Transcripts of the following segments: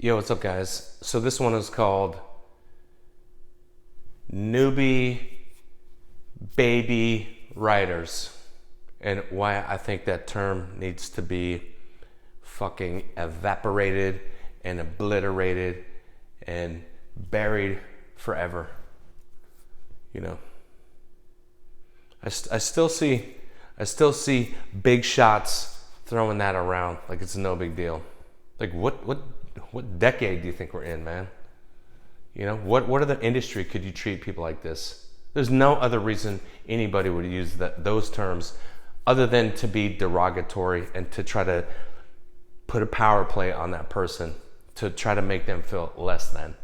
Yo, what's up, guys? So this one is called NEWBIE Baby Writers, and why I think that term needs to be fucking evaporated and obliterated and buried forever. You know, I still see big shots throwing that around like it's no big deal. Like what decade do you think we're in, man? You know, what other industry could you treat people like this? There's no other reason anybody would use those terms other than to be derogatory and to try to put a power play on that person, to try to make them feel less than.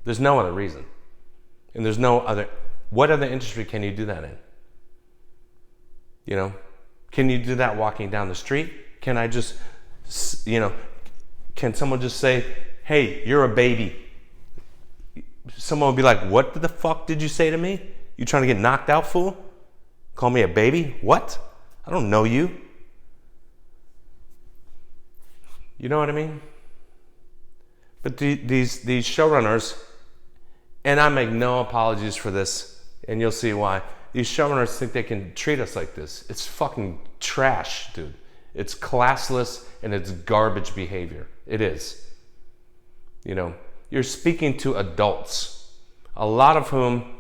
There's no other reason. And there's no other, what other industry can you do that in? You know, can you do that walking down the street? Can I just, you know, can someone just say, hey, you're a baby? Someone would be like, what the fuck did you say to me? You trying to get knocked out, fool? Call me a baby? What? I don't know you. You know what I mean? But these showrunners, and I make no apologies for this, and you'll see why. These showrunners think they can treat us like this. It's fucking trash, dude. It's classless and it's garbage behavior. It is. You know, you're speaking to adults, a lot of whom,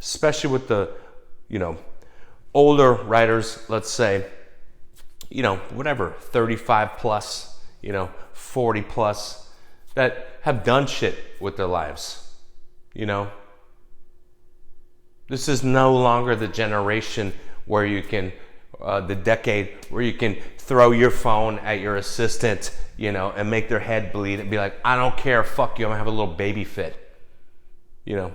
especially with the, you know, older writers, let's say, you know, whatever, 35 plus, you know, 40 plus, that have done shit with their lives. You know, this is no longer the generation where you can, the decade where you can throw your phone at your assistant, you know, and make their head bleed and be like, I don't care, fuck you, I'm gonna have a little baby fit. You know,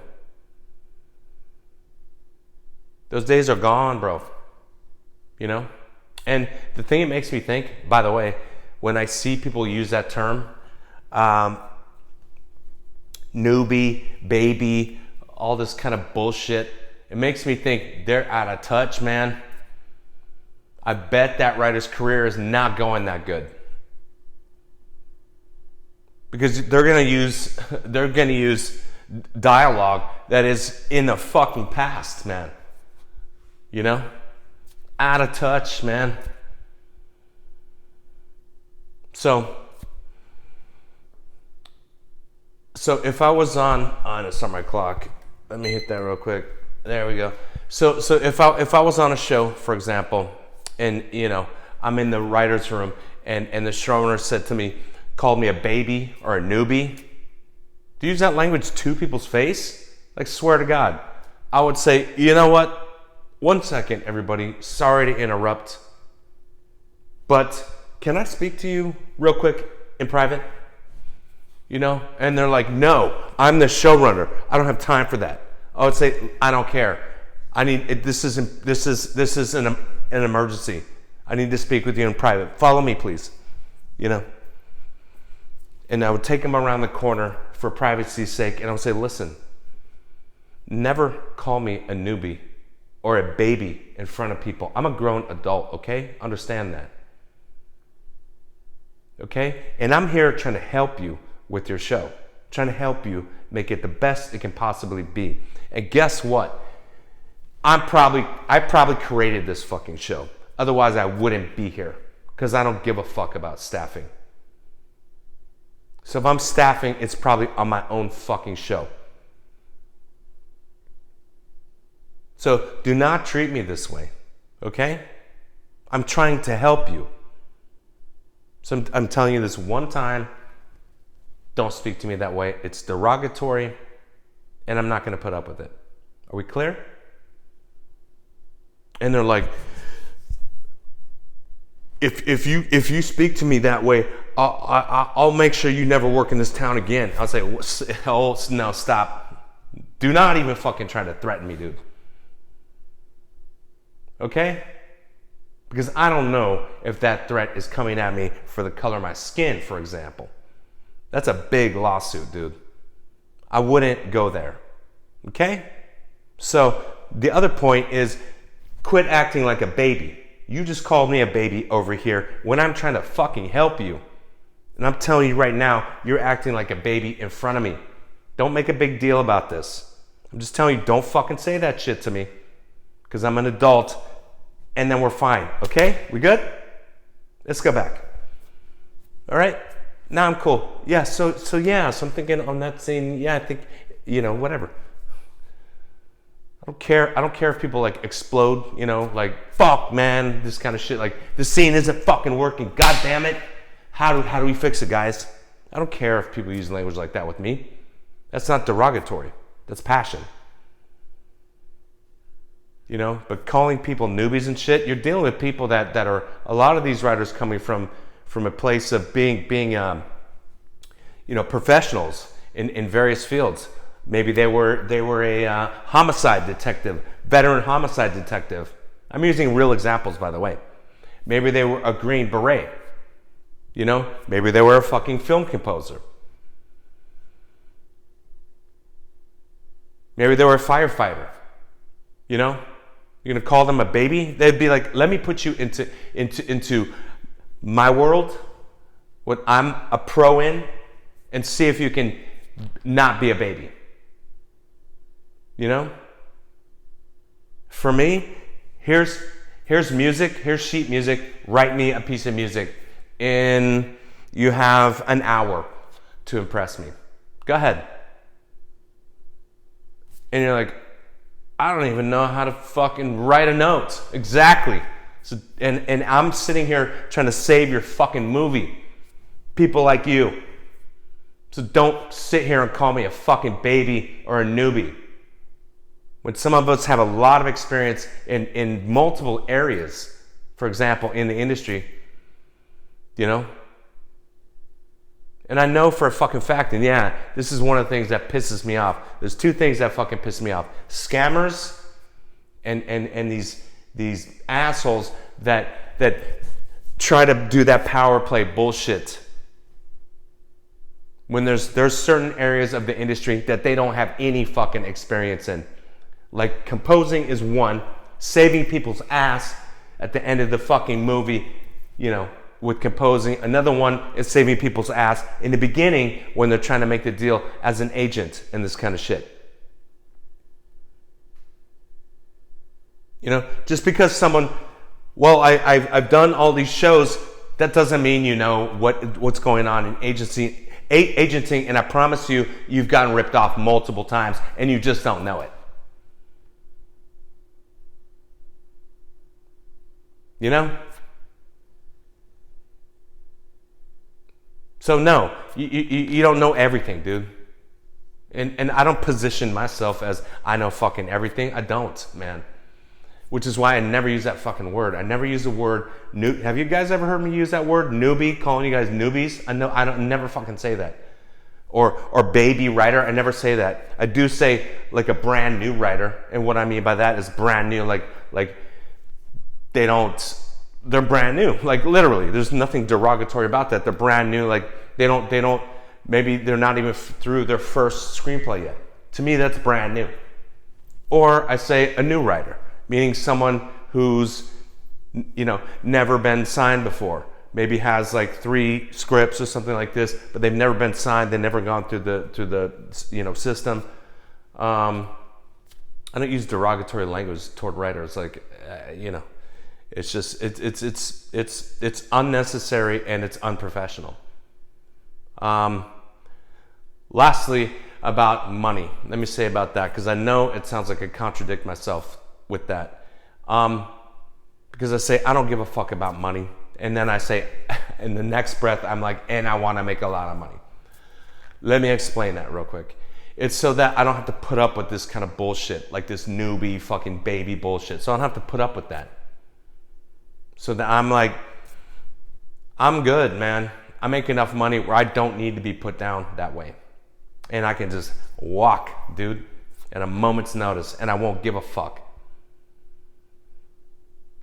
those days are gone, bro. You know, and the thing it makes me think, by the way, when I see people use that term, newbie, baby, all this kind of bullshit, it makes me think they're out of touch, man. I bet that writer's career is not going that good. Because they're gonna use dialogue that is in the fucking past, man. You know? Out of touch, man. So if I was on it's on my clock. Let me hit that real quick. There we go. So if I was on a show, for example, and you know, I'm in the writer's room and the showrunner said to me, called me a baby or a newbie. To use that language to people's face, like, swear to God, I would say, you know what? 1 second, everybody. Sorry to interrupt, but can I speak to you real quick in private? You know? And they're like, no, I'm the showrunner. I don't have time for that. I would say, I don't care. I need it. This is an emergency. I need to speak with you in private. Follow me, please. You know? And I would take them around the corner for privacy's sake, and I would say, listen, never call me a newbie or a baby in front of people. I'm a grown adult, okay? Understand that. Okay? And I'm here trying to help you with your show, trying to help you make it the best it can possibly be. And guess what? I probably created this fucking show. Otherwise, I wouldn't be here, because I don't give a fuck about staffing. So if I'm staffing, it's probably on my own fucking show. So do not treat me this way, okay? I'm trying to help you. So I'm telling you this one time, don't speak to me that way. It's derogatory, and I'm not gonna put up with it. Are we clear? And they're like, if you speak to me that way, I'll make sure you never work in this town again. I'll say, oh, no, stop. Do not even fucking try to threaten me, dude. Okay? Because I don't know if that threat is coming at me for the color of my skin, for example. That's a big lawsuit, dude. I wouldn't go there. Okay? So the other point is, quit acting like a baby. You just called me a baby over here when I'm trying to fucking help you. And I'm telling you right now, you're acting like a baby in front of me. Don't make a big deal about this. I'm just telling you, don't fucking say that shit to me. Because I'm an adult, and then we're fine. Okay? We good? Let's go back. All right? Now I'm cool. Yeah, so I'm thinking on that scene, yeah, I think, whatever. I don't care if people like explode, like, fuck, man, this kind of shit. Like, the scene isn't fucking working. God damn it. How do we fix it, guys? I don't care if people use language like that with me. That's not derogatory. That's passion. But calling people newbies and shit, you're dealing with people that are, a lot of these writers coming from a place of being professionals in various fields. Maybe they were a homicide detective, veteran homicide detective. I'm using real examples, by the way. Maybe they were a Green Beret. Maybe they were a fucking film composer. Maybe they were a firefighter. You're gonna call them a baby? They'd be like, let me put you into my world, what I'm a pro in, and see if you can not be a baby. For me, here's music, here's sheet music, write me a piece of music, and you have an hour to impress me. Go ahead. And you're like, I don't even know how to fucking write a note. Exactly. So, and I'm sitting here trying to save your fucking movie. People like you. So don't sit here and call me a fucking baby or a newbie. When some of us have a lot of experience in multiple areas, for example, in the industry, And I know for a fucking fact, and yeah, this is one of the things that pisses me off. There's two things that fucking piss me off. Scammers and these assholes that try to do that power play bullshit. When there's certain areas of the industry that they don't have any fucking experience in. Like composing is one, saving people's ass at the end of the fucking movie, with composing. Another one is saving people's ass in the beginning when they're trying to make the deal as an agent and this kind of shit. Just because someone, I've done all these shows, that doesn't mean you know what's going on in agenting, and I promise you, you've gotten ripped off multiple times and you just don't know it. So no, you don't know everything, dude. And I don't position myself as I know fucking everything. I don't, man. Which is why I never use that fucking word. I never use the word new. Have you guys ever heard me use that word newbie? Calling you guys newbies? I don't never fucking say that. Or baby writer. I never say that. I do say like a brand new writer, and what I mean by that is brand new. Like they're brand new. Like literally, there's nothing derogatory about that. They're brand new. Like they don't. Maybe they're not even through their first screenplay yet. To me, that's brand new. Or I say a new writer, meaning someone who's, never been signed before. Maybe has like 3 scripts or something like this, but they've never been signed. They've never gone through the system. I don't use derogatory language toward writers. Like, it's just it's unnecessary and it's unprofessional. Lastly, about money. Let me say about that, because I know it sounds like I contradict myself with that. Because I say I don't give a fuck about money, and then I say in the next breath I'm like, and I want to make a lot of money. Let me explain that real quick. It's so that I don't have to put up with this kind of bullshit, like this newbie fucking baby bullshit. So I don't have to put up with that. So that I'm like, I'm good, man. I make enough money where I don't need to be put down that way. And I can just walk, dude, at a moment's notice, and I won't give a fuck.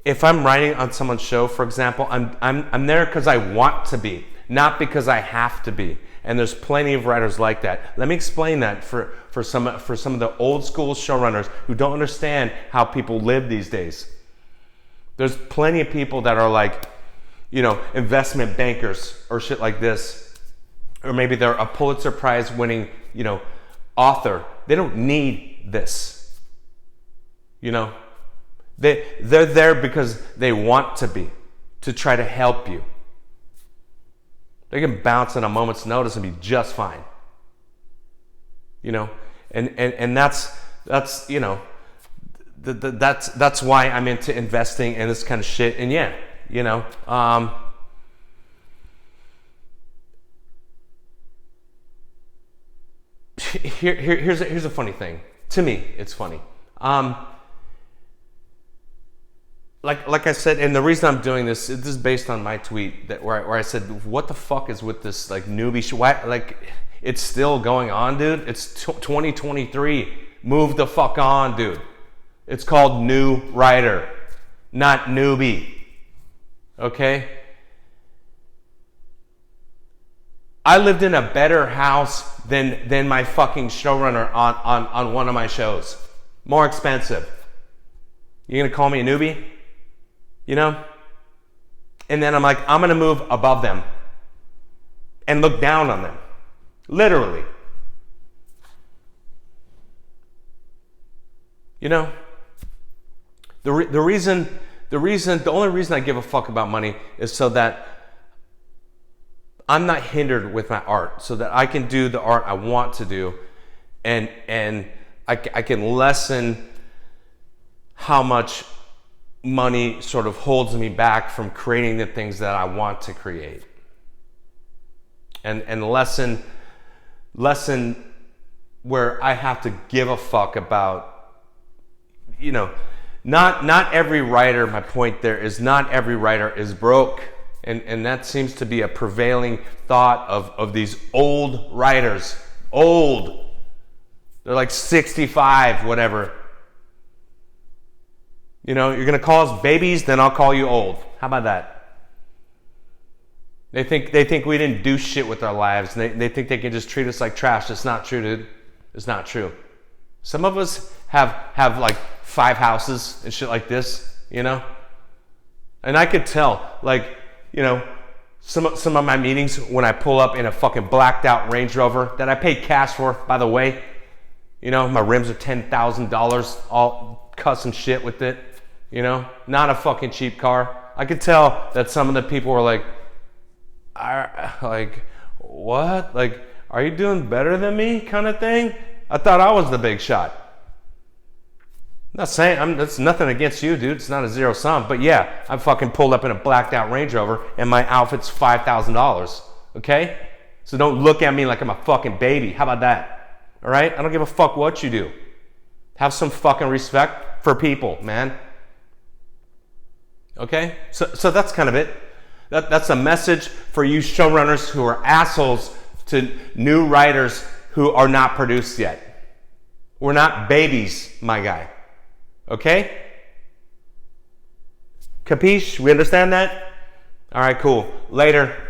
If I'm writing on someone's show, for example, I'm there because I want to be, not because I have to be. And there's plenty of writers like that. Let me explain that for some of the old school showrunners who don't understand how people live these days. There's plenty of people that are like, investment bankers or shit like this, or maybe they're a Pulitzer Prize winning, author. They don't need this. They're there because they want to be, to try to help you. They can bounce at a moment's notice and be just fine. And that's that's why I'm into investing in this kind of shit. And here's a funny thing. To me, it's funny. Like I said, and the reason I'm doing this is based on my tweet where I said, what the fuck is with this newbie shit? Why, it's still going on, dude. It's 2023. Move the fuck on, dude. It's called New Writer, not Newbie. Okay? I lived in a better house than my fucking showrunner on one of my shows. More expensive. You gonna call me a newbie? And then I'm like, I'm gonna move above them and look down on them. Literally. The only reason I give a fuck about money is so that I'm not hindered with my art, so that I can do the art I want to do, and I can lessen how much money sort of holds me back from creating the things that I want to create, and lessen where I have to give a fuck about, not every writer, my point there is not every writer is broke. And that seems to be a prevailing thought of these old writers. Old. They're like 65, whatever. You're going to call us babies, then I'll call you old. How about that? They think we didn't do shit with our lives. And they think they can just treat us like trash. It's not true, dude. It's not true. Some of us have like 5 houses and shit like this, And I could tell, some of my meetings when I pull up in a fucking blacked out Range Rover that I paid cash for, by the way. My rims are $10,000, all custom shit with it. Not a fucking cheap car. I could tell that some of the people were like, what? Are you doing better than me kind of thing? I thought I was the big shot. Not saying, that's nothing against you, dude. It's not a zero sum. But yeah, I fucking pulled up in a blacked out Range Rover and my outfit's $5,000. Okay? So don't look at me like I'm a fucking baby. How about that? All right? I don't give a fuck what you do. Have some fucking respect for people, man. Okay? So that's kind of it. That's a message for you showrunners who are assholes to new writers who are not produced yet. We're not babies, my guy. Okay? Capiche? We understand that? All right, cool. Later.